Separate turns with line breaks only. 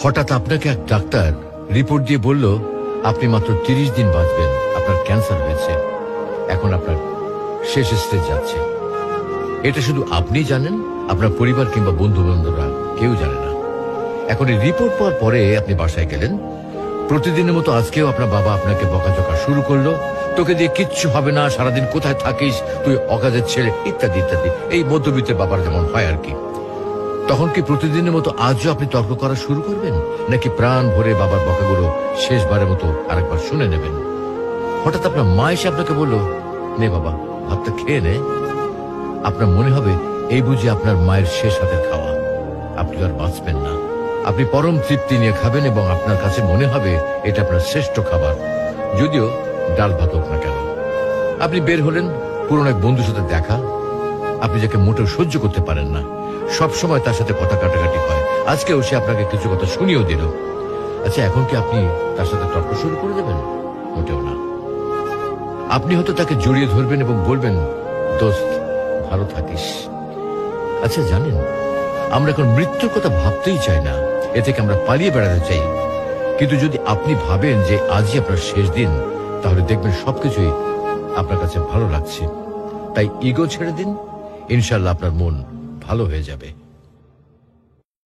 হঠাৎ আপনাকে এক ডাক্তার রিপোর্ট দিয়ে বলল আপনি মাত্র 30 দিন বাঁচবেন, আপনার ক্যান্সার হয়েছে, এখন আপনার শেষ স্টেজ যাচ্ছে। এটা শুধু আপনি জানেন, আপনার পরিবার কিংবা বন্ধু বান্ধবরা কেউ জানে না। এখন এই রিপোর্ট পাওয়ার পরে আপনি বাসায় গেলেন, প্রতিদিনের মতো আজকেও আপনার বাবা আপনাকে বকাঝকা শুরু করলো, তোকে দিয়ে কিচ্ছু হবে না, সারাদিন কোথায় থাকিস, তুই অকাজের ছেলে, ইত্যাদি ইত্যাদি। এই মধ্যবিত্তের বাবার যেমন হয় আর কি। তখন কি প্রতিদিনের মতো আজও আপনি তর্ক করা শুরু করবেন, নাকি প্রাণ ভরে বাবার বকাগুলো শেষবারের মতো আরেকবার শুনে নেবেন? হঠাৎ আপনার মা এসে আপনাকে বলল, নে বাবা ভাতটা খেয়ে নে। আপনার মনে হবে এই বুঝি আপনার মায়ের শেষ হাতের খাওয়া, আপনি আর বাঁচবেন না। আপনি পরম তৃপ্তি নিয়ে খাবেন এবং আপনার কাছে মনে হবে এটা আপনার শ্রেষ্ঠ খাবার, যদিও ডাল ভাত হোক না কেন। আপনি বের হলেন, পুরনো এক বন্ধুর সাথে দেখা, আপনি যাকে মোটেও সহ্য করতে পারেন না, সব সময় তার সাথে কথা কাটাকাটি হয়, আজকেও সে আপনাকে কিছু কথা শুনিয়েও দিল। আচ্ছা, এখন কি আপনি তার সাথে তর্ক শুরু করে দেবেন? মোটেও না। আপনি হয়তো তাকে জড়িয়ে ধরবেন এবং বলবেন, দোস্ত ভালো থাকিস। আচ্ছা জানেন, আমরা এখন মৃত্যুর কথা ভাবতেই চাই না, এ থেকে আমরা পালিয়ে বেড়াতে চাই। কিন্তু যদি আপনি ভাবেন যে আজই আপনার শেষ দিন, তাহলে দেখবেন সবকিছুই আপনার কাছে ভালো লাগছে। তাই ইগো ছেড়ে দিন, ইনশাল্লাহ আপনার মন ভালো হয়ে যাবে।